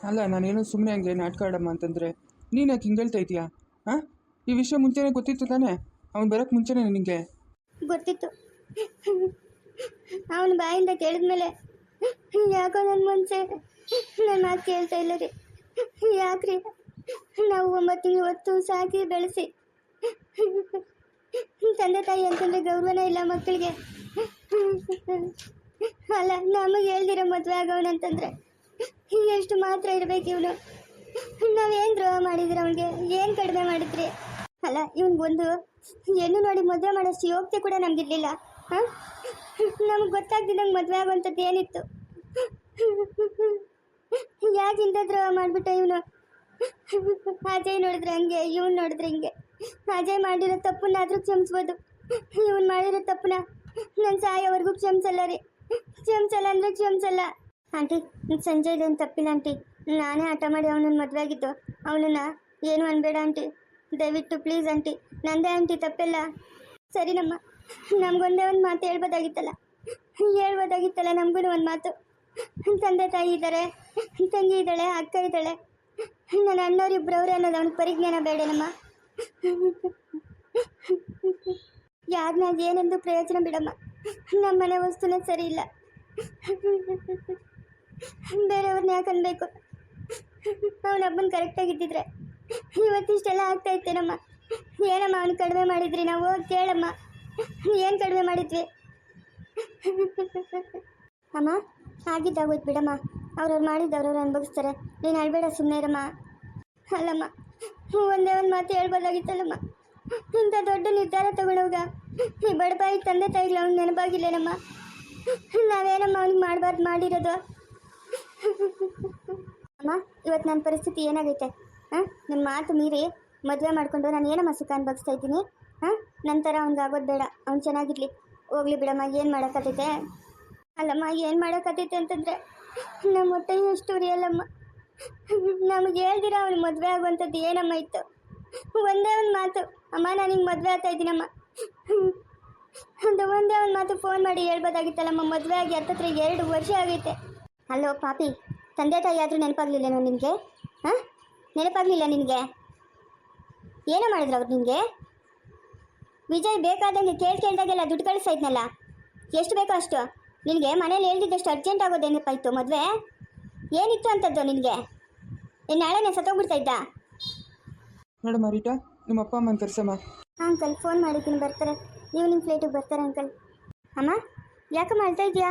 ಅಲ್ಲ ನಾನೇನೋ ಸುಮ್ಮನೆ ಹಂಗೆ ನಾಟಕ ಆಡಮ್ಮ ಅಂತಂದರೆ ನೀನು ಯಾಕೆ ಹಿಂಗೆ ಹೇಳ್ತಾ ಇದೀಯಾ? ಹಾಂ, ಈ ವಿಷಯ ಮುಂಚೆನೇ ಗೊತ್ತಿತ್ತು ತಾನೇ? ಅವ್ನು ಬರೋಕ್ಕೆ ಮುಂಚೆನೇ ನಿನಗೆ ಗೊತ್ತಿತ್ತು. ಅವನ ಬಾಯಿಂದ ಕೇಳಿದ್ಮೇಲೆ ಯಾಕೋ ನನ್ನ ಮನಸ್ಸೆ ನನ್ನ ಮಾತು ಕೇಳ್ತಾ ಇಲ್ಲ ರೀ. ಯಾಕ್ರಿ, ನಾವು 9 ತಿಂಗಳು ಹೊತ್ತು ಸಾಕಿ ಬೆಳೆಸಿ ತಂದೆ ತಾಯಿ ಅಂತಂದ್ರೆ ಗೌರವನೇ ಇಲ್ಲ ಮಕ್ಕಳಿಗೆ. ಅಲ್ಲ, ನಮಗೆ ಹೇಳ್ದಿರೋ ಮದುವೆ ಆಗೋನಂತಂದ್ರೆ ಎಷ್ಟು ಮಾತ್ರ ಇರ್ಬೇಕು ಇವನು. ನಾವೇನು ದ್ರೋಹ ಮಾಡಿದ್ರಿ ಅವನಿಗೆ? ಏನು ಕಡಿಮೆ ಮಾಡಿದ್ರಿ? ಅಲ್ಲ, ಇವನಿಗೊಂದು ಹೆಣ್ಣು ನೋಡಿ ಮದುವೆ ಮಾಡೋಷ್ಟು ಯೋಗ್ಯತೆ ಕೂಡ ನಮಗಿರ್ಲಿಲ್ಲ. ಹಾಂ, ನಮ್ಗೆ ಗೊತ್ತಾಗ್ತಿದ್ದಂಗೆ ಮದುವೆ ಆಗುವಂಥದ್ದು ಏನಿತ್ತು? ಯಾಕೆ ಇಂಥ ದ್ರೋಹ ಮಾಡಿಬಿಟ್ಟ ಇವನು? ಅಜಯ್ ನೋಡಿದ್ರೆ ಹಂಗೆ, ಇವನು ನೋಡಿದ್ರೆ ಹಿಂಗೆ. ಅಜಯ್ ಮಾಡಿರೋ ತಪ್ಪನ್ನಾದರೂ ಕ್ಷಮಿಸ್ಬೋದು, ಇವನು ಮಾಡಿರೋ ತಪ್ಪನ್ನ ನನ್ನ ಸಾಯೋವರೆಗೂ ಕ್ಷಮಿಸಲ್ಲ ರೀ. ಕ್ಷಮಿಸಲ್ಲ ಅಂದರೆ ಕ್ಷಮಿಸಲ್ಲ. ಆಂಟಿ, ಸಂಜಯ್ದೇನು ತಪ್ಪಿಲ್ಲ ಆಂಟಿ. ನಾನೇ ಹಠ ಮಾಡಿ ಅವನನ್ನು ಮದುವೆ ಆಗಿದ್ದು. ಅವನನ್ನು ಏನು ಅನ್ಬೇಡ ಆಂಟಿ, ದಯವಿಟ್ಟು ಪ್ಲೀಸ್ ಆಂಟಿ. ನಂದೇ ಆಂಟಿ ತಪ್ಪಿಲ್ಲ. ಸರಿನಮ್ಮ, ನಮಗೊಂದೇ ಒಂದು ಮಾತು ಹೇಳ್ಬೋದಾಗಿತ್ತಲ್ಲ ನಮಗೂ ಒಂದು ಮಾತು. ತಂದೆ ತಾಯಿ ಇದ್ದಾರೆ, ತಂಗಿ ಇದ್ದಾಳೆ, ಅಕ್ಕ ಇದ್ದಾಳೆ, ನನ್ನ ಅಣ್ಣವ್ರಿಬ್ರವ್ರೆ ಅನ್ನೋದು ಅವನಿಗೆ ಪರಿಜ್ಞಾನ ಬೇಡನಮ್ಮ. ಯಾರನ್ನ ಏನೆಂದು ಪ್ರಯೋಜನ ಬಿಡಮ್ಮ. ನಮ್ಮನೆ ವಸ್ತುನೇ ಸರಿ ಇಲ್ಲ, ಬೇರೆಯವ್ರನ್ನ ಯಾಕೆ ಅನ್ಬೇಕು? ಅವನೊಬ್ಬನ ಕರೆಕ್ಟಾಗಿದ್ದಿದ್ರೆ ಇವತ್ತಿಷ್ಟೆಲ್ಲ ಆಗ್ತಾ ಇತ್ತೇನಮ್ಮ. ಏನಮ್ಮ ಅವನು ಕಡಿಮೆ ಮಾಡಿದ್ರಿ ನಾವು? ಕೇಳಮ್ಮ, ಏನು ಕಡಿಮೆ ಮಾಡಿದ್ವಿ? ಅಮ್ಮ, ಆಗಿದ್ದಾಗೋಯ್ತು ಬಿಡಮ್ಮ. ಅವ್ರವ್ರು ಮಾಡಿದ್ದವ್ರವ್ರು ಅನುಭವಿಸ್ತಾರೆ. ನೀನು ಅಳ್ಬೇಡ, ಸುಮ್ಮನೆ ಇರಮ್ಮ. ಅಲ್ಲಮ್ಮ, ಒಂದೇ ಒಂದು ಮಾತು ಹೇಳ್ಬೋದಾಗಿತ್ತಲ್ಲಮ್ಮ. ಇಂಥ ದೊಡ್ಡ ನಿರ್ಧಾರ ತಗೊಳ್ಳೋಗ ಈ ಬಡಪಾಯಿ ತಂದೆ ತಾಯಿಗಳು ಅವ್ನಿಗೆ ನೆನಪಾಗಿಲ್ಲೇನಮ್ಮ? ನಾವೇನಮ್ಮ ಅವ್ನಿಗೆ ಮಾಡಬಾರ್ದು ಮಾಡಿರೋದು? ಅಮ್ಮ, ಇವತ್ತು ನನ್ನ ಪರಿಸ್ಥಿತಿ ಏನಾಗೈತೆ? ಹಾಂ, ನಿಮ್ಮ ಮಾತು ಮೀರಿ ಮದುವೆ ಮಾಡಿಕೊಂಡು ನಾನು ಏನಮ್ಮ ಸುಖ ಅನುಭವಿಸ್ತಾ ಇದ್ದೀನಿ? ಹಾಂ, ನಂತರ ಅವ್ನಿಗೆ ಆಗೋದು ಬೇಡ. ಅವ್ನು ಚೆನ್ನಾಗಿರ್ಲಿ, ಹೋಗ್ಲಿ ಬಿಡಮ್ಮ. ಏನು ಮಾಡೋಕ್ಕತ್ತೈತೆ? ಅಲ್ಲಮ್ಮ, ಏನು ಮಾಡೋಕ್ಕತ್ತೈತೆ ಅಂತಂದರೆ ನಮ್ಮ ಹೊಟ್ಟೆ ಎಷ್ಟು ಉರಿಯಲ್ಲಮ್ಮ. ನಮಗೆ ಹೇಳ್ದಿರ ಅವ್ನು ಮದುವೆ ಆಗುವಂಥದ್ದು ಏನಮ್ಮ ಇತ್ತು? ಒಂದೇ ಒಂದು ಮಾತು, ಅಮ್ಮ ನಾನು ಹಿಂಗೆ ಮದುವೆ ಆಗ್ತಾ ಇದ್ದೀನಮ್ಮ ಅಂತ ಒಂದೇ ಒಂದು ಮಾತು ಫೋನ್ ಮಾಡಿ ಹೇಳ್ಬೋದಾಗಿತ್ತಲ್ಲಮ್ಮ. ಮದುವೆ ಆಗಿ ಹತ್ತತ್ರ 2 ವರ್ಷ ಆಗೈತೆ. ಅಲ್ಲೋ ಪಾಪಿ, ತಂದೆ ತಾಯಿ ಆದರೂ ನೆನಪಾಗಲಿಲ್ಲೇನೋ ನಿನಗೆ? ಹಾಂ, ನೆನಪಾಗಲಿಲ್ಲ ನಿನಗೆ? ಏನೋ ಮಾಡಿದ್ರು ಅವ್ರು ನಿನಗೆ? ವಿಜಯ್ ಬೇಕಾದಂಗೆ ಕೇಳ್ದಾಗೆಲ್ಲ ದುಡ್ಡು ಕಳಿಸ್ತಾ ಇದ್ನಲ್ಲ, ಎಷ್ಟು ಬೇಕೋ ಅಷ್ಟು. ನಿನಗೆ ಮನೇಲಿ ಹೇಳ್ದಿದ್ದಷ್ಟು ಅರ್ಜೆಂಟ್ ಆಗೋದೇನಪ್ಪ ಇತ್ತು ಮದುವೆ? ಏನಿತ್ತು ಅಂಥದ್ದು ನಿನಗೆ? ಇನ್ನು ನಾಳೆನೇ ಸತ್ತೋಗ್ಬಿಡ್ತಾ ಇದ್ದ? ನೋಡಮ್ಮ ರೀಟಾ, ನಿಮ್ಮ ಅಪ್ಪ ಅಮ್ಮನ ಕರ್ಸಮ್ಮ. ಅಂಕಲ್, ಫೋನ್ ಮಾಡಿದ್ದೀನಿ, ಬರ್ತಾರೆ. ಈವ್ನಿಂಗ್ ಫ್ಲೈಟಿಗೆ ಬರ್ತಾರೆ ಅಂಕಲ್. ಅಮ್ಮ, ಯಾಕಮ್ಮ ಅಳ್ತಾ ಇದೆಯಾ?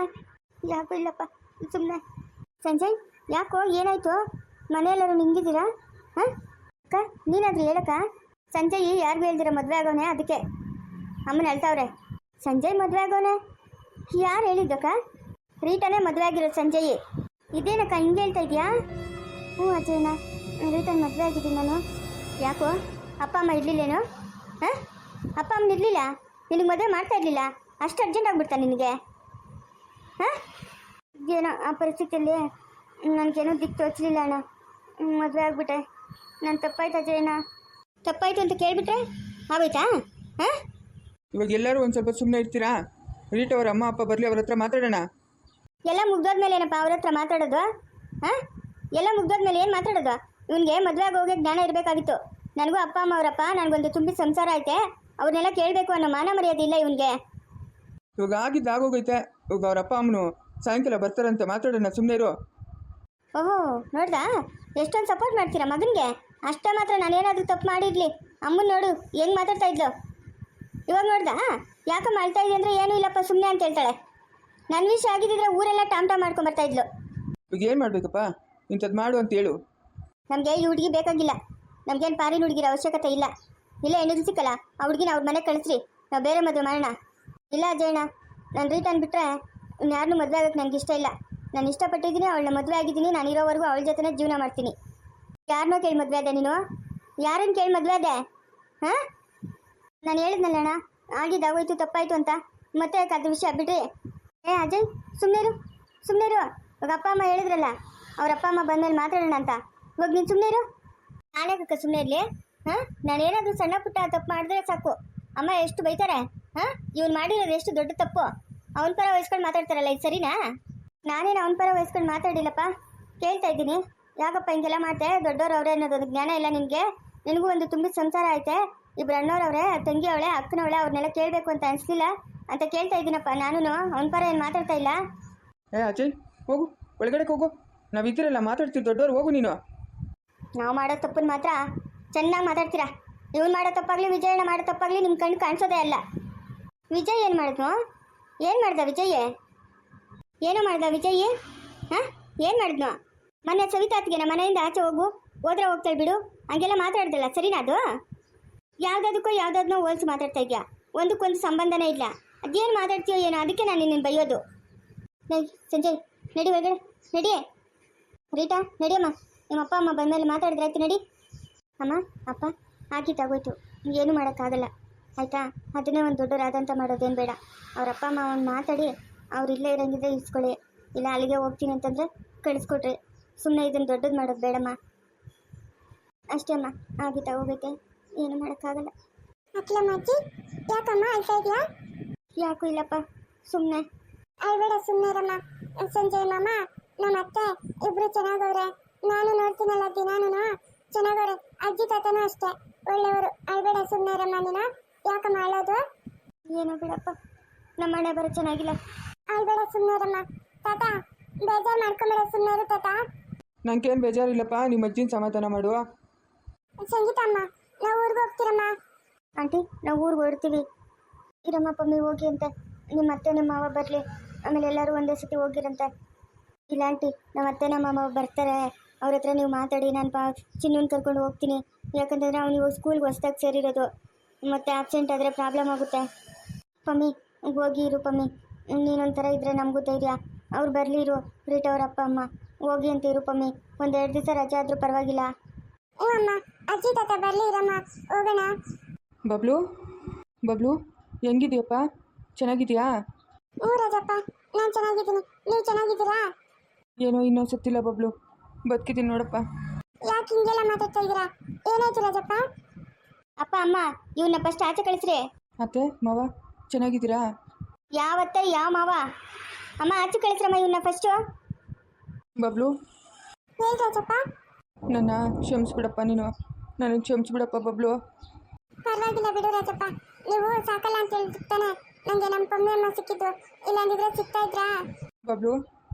ಯಾಕೋ ಇಲ್ಲಪ್ಪ, ಸುಮ್ಮನೆ. ಸಂಜಯ್, ಯಾಕೋ ಏನಾಯಿತು? ಮನೆಯೆಲ್ಲರೂ ನಿಂಗಿದ್ದೀರಾ? ಹಾಂ ಅಕ್ಕ, ನೀನಾದರೂ ಹೇಳಕ್ಕ. ಸಂಜಯ್ ಯಾರಿಗೂ ಹೇಳ್ದಿರ ಮದುವೆ ಆಗೋನೆ, ಅದಕ್ಕೆ ಅಮ್ಮನ ಹೇಳ್ತಾವ್ರೆ. ಸಂಜಯ್ ಮದುವೆ ಆಗೋನೆ? ಯಾರು ಹೇಳಿದ್ದಕ್ಕ? ರೀಟಾನೇ ಮದುವೆ ಆಗಿರೋದು ಸಂಜಯ್. ಇದೇನಕ್ಕ ಹಿಂಗೆ ಹೇಳ್ತಾ ಇದೆಯಾ? ಹ್ಞೂ ಅಜಯ್ನ, ರೀಟನ್ ಮದುವೆ ಆಗಿದ್ದೀನಿ ನಾನು. ಯಾಕೋ ಅಪ್ಪ ಅಮ್ಮ ಇರಲಿಲ್ಲೇನೋ? ಹಾಂ, ಅಪ್ಪ ಅಮ್ಮನ ಇರಲಿಲ್ಲ, ನಿನಗೆ ಮದುವೆ ಮಾಡ್ತಾ ಇರಲಿಲ್ಲ? ಅಷ್ಟು ಅರ್ಜೆಂಟ್ ಆಗಿಬಿಡ್ತಾ ನಿನಗೆ? ಹಾಂ, ಏನೋ ಆ ಪರಿಸ್ಥಿತಿಯಲ್ಲಿ ನನಗೇನೋ ದಿಕ್ಕು ತೋಚಲಿಲ್ಲ ಅಣ್ಣ. ಮದುವೆ ಆಗಿಬಿಟ್ಟೆ. ನಾನು ತಪ್ಪಾಯ್ತು ಅಜಯಣ್ಣ, ತಪ್ಪಾಯ್ತು ಅಂತ ಕೇಳಿಬಿಟ್ರೆ ಆಗೋಯ್ತಾ? ಹಾಂ, ಇವಾಗ ಎಲ್ಲರೂ ಒಂದು ಸ್ವಲ್ಪ ಸುಮ್ಮನೆ ಇರ್ತೀರಾ? ರೀಟಾ ಅವ್ರ ಅಮ್ಮ ಅಪ್ಪ ಬರಲಿ, ಅವ್ರ ಹತ್ರ ಮಾತಾಡೋಣ. ಎಲ್ಲ ಮುಗ್ದೋದ್ಮೇಲೆ ಏನಪ್ಪ ಅವ್ರ ಹತ್ರ ಮಾತಾಡೋದು? ಹಾಂ, ಎಲ್ಲ ಮುಗ್ದೋದ್ಮೇಲೆ ಏನು ಮಾತಾಡೋದು? ಇವನಿಗೆ ಮದುವೆ ಆಗೋಗೆ ಜ್ಞಾನ ಇರಬೇಕಾಗಿತ್ತು. ನನಗೂ ಅಪ್ಪ ಅಮ್ಮ ಅವರಪ್ಪ, ನನಗೊಂದು ತುಂಬಿ ಸಂಸಾರ ಐತೆ, ಅವ್ರನ್ನೆಲ್ಲ ಕೇಳಬೇಕು ಅನ್ನೋ ಮಾನ ಮರ್ಯಾದೆ ಇಲ್ಲ ಇವನಿಗೆ. ಇವಾಗ ಆಗಿದ್ದು ಆಗೋಗೈತೆ. ಇವಾಗ ಅವ್ರ ಅಪ್ಪ ಅಮ್ಮನು ಸಾಯಂಕಾಲ ಬರ್ತಾರಂತೆ, ಮಾತಾಡೋಣ, ಸುಮ್ಮನೆ ಇರು. ಓಹೋ, ನೋಡ್ದಾ ಎಷ್ಟೊಂದು ಸಪೋರ್ಟ್ ಮಾಡ್ತೀರಾ ಮಗನಿಗೆ? ಅಷ್ಟೇ ಮಾತ್ರ ನಾನೇನಾದರೂ ತಪ್ಪು ಮಾಡಿರಲಿ, ಅಮ್ಮನ ನೋಡು ಹೆಂಗೆ ಮಾತಾಡ್ತಾ ಇದ್ಲು. ಇವಾಗ ನೋಡ್ದಾ ಯಾಕಮ್ಮ ಅಳ್ತಾ ಇದೆ ಅಂದರೆ ಏನೂ ಇಲ್ಲಪ್ಪ ಸುಮ್ಮನೆ ಅಂತ ಹೇಳ್ತಾಳೆ. ನನ್ನ ವಿಷಯ ಆಗಿದ್ದಿದ್ರೆ ಊರೆಲ್ಲ ಟಾಮ್ ಮಾಡ್ಕೊಂಬರ್ತಾ ಇದ್ಲು. ಈಗ ಏನು ಮಾಡಬೇಕಪ್ಪ? ಇಂಥದ್ದು ಮಾಡು ಅಂತ ಹೇಳು. ನಮಗೆ ಈ ಹುಡುಗಿ ಬೇಕಾಗಿಲ್ಲ. ನಮಗೇನು ಪಾರಿನ ಹುಡುಗಿರ ಅವಶ್ಯಕತೆ ಇಲ್ಲ. ಇಲ್ಲ, ಹೆಣ್ಣು ಸಿಕ್ಕಲ್ಲ, ಆ ಹುಡುಗಿನ ಅವ್ರ ಮನೆಗೆ ಕಳಿಸ್ರಿ, ನಾವು ಬೇರೆ ಮದುವೆ ಮಾಡೋಣ. ಇಲ್ಲ ಅಜಯಣ್ಣ, ನಾನು ರೀಟನ್ ಬಿಟ್ಟರೆ ಯಾರನ್ನೂ ಮದುವೆ ಆಗೋಕ್ಕೆ ನನಗೆ ಇಷ್ಟ ಇಲ್ಲ. ನಾನು ಇಷ್ಟಪಟ್ಟಿದ್ದೀನಿ, ಅವಳನ್ನ ಮದುವೆ ಆಗಿದ್ದೀನಿ. ನಾನು ಇರೋವರೆಗೂ ಅವಳ ಜೊತೆನೇ ಜೀವನ ಮಾಡ್ತೀನಿ. ಯಾರನ್ನೋ ಕೇಳಿ ಮದುವೆ ಅದೇ ನೀನು? ಯಾರನ್ನು ಕೇಳಿ ಮದುವೆ ಅದೇ? ಹಾಂ, ನಾನು ಹೇಳಿದ್ನಲ್ಲ ಅಣ್ಣ, ಆಗಿದ್ದಾಗೋಯ್ತು, ತಪ್ಪಾಯಿತು ಅಂತ. ಮತ್ತೆ ಯಾಕೆ ಅದು ವಿಷಯ ಬಿಡ್ರಿ? ಅಜಯ್, ಸುಮ್ಮನೆ ಇರು. ಇವಾಗ ಅಪ್ಪ ಅಮ್ಮ ಹೇಳಿದ್ರಲ್ಲ, ಅವ್ರ ಅಪ್ಪ ಅಮ್ಮ ಬಂದಮೇಲೆ ಮಾತಾಡೋಣ ಅಂತ. ಇವಾಗ ನೀನು ಸುಮ್ಮನೆ ಇರು. ನಾನೇಕಕ್ಕ ಸುಮ್ಮನೆ ಇರಲಿ? ಹಾಂ, ನಾನೇನಾದರೂ ಸಣ್ಣ ಪುಟ್ಟ ತಪ್ಪು ಮಾಡಿದ್ರೆ ಸಾಕು, ಅಮ್ಮ ಎಷ್ಟು ಬೈತಾರೆ. ಹಾಂ, ಇವ್ನು ಮಾಡಿರೋದು ಎಷ್ಟು ದೊಡ್ಡ ತಪ್ಪು. ಅವನ ಪರ ವಹಿಸ್ಕೊಂಡು ಮಾತಾಡ್ತಾರಲ್ಲ, ಇದು ಸರಿನಾ? ನಾನೇನು ಅವನ ಪರ ವಹಿಸ್ಕೊಂಡು ಮಾತಾಡಿಲ್ಲಪ್ಪ, ಕೇಳ್ತಾ ಇದ್ದೀನಿ. ಯಾಕಪ್ಪ ಹಿಂಗೆಲ್ಲ ಮಾಡ್ತೆ? ದೊಡ್ಡವ್ರು ಅವರೇ ಅನ್ನೋದೊಂದು ಜ್ಞಾನ ಇಲ್ಲ ನಿನಗೆ? ನಿನಗೂ ಒಂದು ತುಂಬಿದ ಸಂಸಾರ ಐತೆ, ಇಬ್ರು ಅಣ್ಣವ್ರವ್ರೆ, ತಂಗಿ ಅವಳೆ, ಅಕ್ಕನವಳೆ, ಅವ್ರನ್ನೆಲ್ಲ ಕೇಳಬೇಕು ಅಂತ ಅನಿಸ್ಲಿಲ್ಲ ಅಂತ ಕೇಳ್ತಾ ಇದ್ದೀನಪ್ಪ. ನಾನು ಅವನ ಪರ ಏನು ಮಾತಾಡ್ತಾ ಇಲ್ಲ. ಅಜಯ್ ಹೋಗು, ಒಳಗಡೆ ಹೋಗು. ನಾವಿದ್ದೀರಲ್ಲ ಮಾತಾಡ್ತೀವಿ, ದೊಡ್ಡವ್ರು ಹೋಗು ನೀನು. ನಾವು ಮಾಡೋ ತಪ್ಪನ್ನು ಮಾತ್ರ ಚೆನ್ನಾಗಿ ಮಾತಾಡ್ತೀರಾ. ಇವ್ನು ಮಾಡೋ ತಪ್ಪಾಗಲಿ ವಿಜಯಣ್ಣ ಮಾಡೋ ತಪ್ಪಾಗಲಿ ನಿಮ್ಮ ಕಣ್ಣು ಕಾಣಿಸೋದೇ ಅಲ್ಲ. ವಿಜಯ್ ಏನು ಮಾಡಿದ್ನು? ಏನು ಮಾಡ್ದ ವಿಜಯ್? ಏನು ಮಾಡ್ದ ವಿಜಯ್? ಹಾಂ, ಏನು ಮಾಡಿದ್ನು? ಮೊನ್ನೆ ಸವಿತಾತ್ಗೆ ನಮ್ಮ ಮನೆಯಿಂದ ಆಚೆ ಹೋದ್ರೆ ಹೋಗ್ತಾಳೆ ಬಿಡು, ಹಂಗೆಲ್ಲ ಮಾತಾಡ್ದಲ್ಲ, ಸರಿನಾ? ಅದು ಯಾವುದಾದನ್ನೋ ಹೋಲ್ಸಿ ಮಾತಾಡ್ತಾ ಇದೆಯಾ? ಒಂದಕ್ಕೊಂದು ಸಂಬಂಧನೇ ಇಲ್ಲ. ಅದೇನು ಮಾತಾಡ್ತೀಯೋ ಏನೋ, ಅದಕ್ಕೆ ನಾನು ನಿನ್ನನ್ನು ಬೈಯೋದು. ಸಂಜಯ್ ನಡಿ ಹೊರಗಡೆ, ನಡಿ. ರೀಟಾ ನಡಿಯಮ್ಮ, ನಿಮ್ಮ ಅಪ್ಪ ಅಮ್ಮ ಬಂದಮೇಲೆ ಮಾತಾಡಿದ್ರೆ ಆಯ್ತು, ನಡಿ. ಅಮ್ಮ ಅಪ್ಪ ಆಗಿದ್ದಾಗೋಯ್ತು, ಏನು ಮಾಡೋಕ್ಕಾಗಲ್ಲ ಆಯಿತಾ? ಅದನ್ನೇ ಒಂದು ದೊಡ್ಡವರಾದಂಥ ಮಾಡೋದೇನು ಬೇಡ. ಅವ್ರ ಅಪ್ಪ ಅಮ್ಮ ಒಂದು ಮಾತಾಡಿ ಅವ್ರು ಇಲ್ಲೇ ಇರೋಂಗಿದ್ರೆ ಇಸ್ಕೊಳ್ಳಿ, ಇಲ್ಲ ಅಲ್ಲಿಗೆ ಹೋಗ್ತೀನಿ ಅಂತಂದರೆ ಕಳಿಸ್ಕೊಡ್ರಿ. ಸುಮ್ಮನೆ ಇದನ್ನು ದೊಡ್ಡದು ಮಾಡೋದು ಬೇಡಮ್ಮ. ಅಷ್ಟೇ ಅಮ್ಮ, ಆಗಿದ್ದ ಹೋಗೈತೆ, ಏನು ಮಾಡೋಕ್ಕಾಗಲ್ಲ. ಅಕ್ಲಮ್ಮ ಅಜ್ಜಿ, ಯಾಕಮ್ಮ ಅಳ್ತಾ ಇದೆಯಾ? ಯಾಕೂ ಇಲ್ಲಪ್ಪ, ಸುಮ್ಮನೆ. ಅಳ್ಬೇಡ, ಸುಮ್ಮನೆ ಇರಮ್ಮ. ಸಂಜಯ್ ಮಾಮ, ನಮ್ಮ ಅತ್ತೆ ಇಬ್ಬರು ಚೆನ್ನಾಗವ್ರೆ, ನಾನು ನೋಡ್ತೀನಲ್ಲ ದಿನಾನು ಚೆನ್ನಾಗವ್ರೆ. ಅಜ್ಜಿ ತಾತನೂ ಅಷ್ಟೇ ಒಳ್ಳೆಯವರು. ಅಳ್ಬೇಡ, ಸುಮ್ಮನೆ ಇರಮ್ಮ. ನೀನು ಯಾಕಮ್ಮ ಅಳೋದು? ಏನೋ ಬಿಡಪ್ಪ, ನಮ್ಮ ಮನೆ ಬರೋ ಚೆನ್ನಾಗಿಲ್ಲ. ಅಳ್ಬೇಡ, ಸುಮ್ಮನೆ ಇರಮ್ಮ. ತಾತ ಬೇಜಾರು ಮಾಡ್ಕೊಂಬೇಡ, ಸುಮ್ಮನೆ ಇರು ತಾತ. ನಂಗೇನು ಬೇಜಾರಿಲ್ಲಪ್ಪ, ನಿಮ್ಮ ಅಜ್ಜಿನ ಸಮಾಧಾನ ಮಾಡುವ. ಸಂಗೀತ ಅಮ್ಮ, ನಾವು ಊರಿಗೆ ಹೋಗ್ತೀರಮ್ಮ. ಆಂಟಿ, ನಾವು ಊರಿಗೆ ಹೊರಡ್ತೀವಿ. ಇರಮ್ಮ ಪಮ್ಮಿ ಹೋಗಿ ಅಂತ, ನಿಮ್ಮ ಅತ್ತೆ ನಮ್ಮ ಮಾವ ಬರಲಿ, ಆಮೇಲೆ ಎಲ್ಲರೂ ಒಂದೇ ಸತಿ ಹೋಗಿರಂತೆ. ಇಲ್ಲ ಆಂಟಿ, ನಮ್ಮ ಅತ್ತೆ ನಮ್ಮ ಮಾವ ಬರ್ತಾರೆ, ಅವ್ರ ಹತ್ರ ನೀವು ಮಾತಾಡಿ. ನಾನು ಚಿನ್ನೂನ್ ಕರ್ಕೊಂಡು ಹೋಗ್ತೀನಿ. ಯಾಕಂತಂದರೆ ಅವನಿಗೆ ಸ್ಕೂಲ್ಗೆ ಹೊಸ್ದಾಗಿ ಸೇರಿರೋದು, ಮತ್ತು ಆಬ್ಸೆಂಟ್ ಆದರೆ ಪ್ರಾಬ್ಲಮ್ ಆಗುತ್ತೆ. ಪಮ್ಮಿ ಹೋಗಿ ಇರು ಪಮ್ಮಿ, ನೀನೊಂಥರ ಇದ್ದರೆ ನಮಗೂ ಧೈರ್ಯ. ಅವ್ರು ಬರಲಿ ಇರು, ರೀಟ್ ಅವ್ರ ಅಪ್ಪ ಅಮ್ಮ ಹೋಗಿ ಅಂತ ಇರು ಪಮ್ಮಿ. 1-2 ದಿವಸ ರಜೆ ಆದರೂ ಪರವಾಗಿಲ್ಲ. ಹ್ಞೂ ಅಮ್ಮ, ಅಜ್ಜಿ ತಾತ ಬರಲಿ ಇರಮ್ಮ, ಹೋಗೋಣ. ಬಬ್ಲು ಹೆಂಗಿದೆಯಪ್ಪ? ಚೆನ್ನಾಗಿದೆಯಾ? ಹ್ಞೂ ರಾಜಪ್ಪ, ನಾನು ಚೆನ್ನಾಗಿದ್ದೀನಿ. ನೀವು ಚೆನ್ನಾಗಿದ್ದೀರಾ? ಏನೋ ಇನ್ನೂ ಸತ್ತಿಲ್ಲ ಬಬ್ಲು, ಬದುಕಿದ್ದೀನಿ ನೋಡಪ್ಪ. ಯಾಕೆ ಹಿಂಗೆಲ್ಲ ಮಾತಾಡ್ತಾ ಇದ್ದೀರಾ? ಏನಾಯ್ತು ರಾಜಪ್ಪ? ಅಪ್ಪ ಅಮ್ಮ, ಇವನ್ನ ಫಸ್ಟ್ ಆಚೆ ಕಳಿಸ್ರಿ. ಅತ್ತೆ ಮಾವ ಚೆನ್ನಾಗಿದ್ದೀರಾ? ಯಾವತ್ತೆ ಯಾವ ಮಾವ? ಅಮ್ಮ ಆಚೆ ಕಳಿಸ್ರಮ್ಮ ಇವನ್ನ ಫಸ್ಟು. ಬಬ್ಲು, ಹೇಳಿ ರಾಜಪ್ಪ. ನನ್ನ ಕ್ಷಮಿಸ್ಬಿಡಪ್ಪ, ನೀನು ನನಗೆ ಕ್ಷಮಿಸ್ಬಿಡಪ್ಪ ಬಬ್ಲು. ಪರವಾಗಿಲ್ಲ ಬಿಡು ರಾಜಪ್ಪ, ನೀವು ಸಾಕಲ್ಲ ಅಂತ ಹೇಳ್ತಾನೆ ನನಗೆ ನಮ್ಮ ಪಮ್ಮಿ ಅಮ್ಮ ಸಿಕ್ಕಿದ್ದು, ಇಲ್ಲಾಂದಿದ್ರೆ ಸಿಗ್ತಾ ಇದ್ರಾ? ಬಬ್ಲು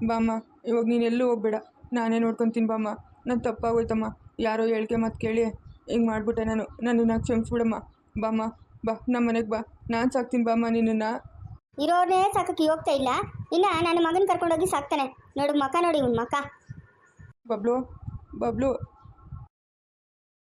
ಬಾಮ್ಮ, ಇವಾಗ ನೀನು ಎಲ್ಲೂ ಹೋಗ್ಬೇಡ, ನಾನೇ ನೋಡ್ಕೊತೀನಿ ಬಾಮ್ಮ. ನನ್ನ ತಪ್ಪಾಗೋಯ್ತಮ್ಮ, ಯಾರೋ ಹೇಳಿಕೆ ಮಾತು ಕೇಳಿ ಹಿಂಗೆ ಮಾಡಿಬಿಟ್ಟೆ ನಾನು. ನನ್ನನ್ನು ಕ್ಷಮಿಸ್ಬಿಡಮ್ಮ. ಬಾಮ್ಮ ಬಾ, ನಮ್ಮ ಮನೆಗೆ ಬಾ, ನಾನು ಸಾಕ್ತೀನಿ ಬಾಮ್ಮ ನಿನ್ನನ್ನು. ಇರೋರನ್ನೇ ಸಾಕಕ್ಕೆ ಹೋಗ್ತಾ ಇಲ್ಲ, ಇನ್ನು ನನ್ನ ಮಗನ ಕರ್ಕೊಂಡೋಗಿ ಸಾಕ್ತಾನೆ. ನೋಡು ಮಕ್ಕ, ನೋಡಿ ಇವ್ನ ಮಕ್ಕ. ಬಬ್ಲು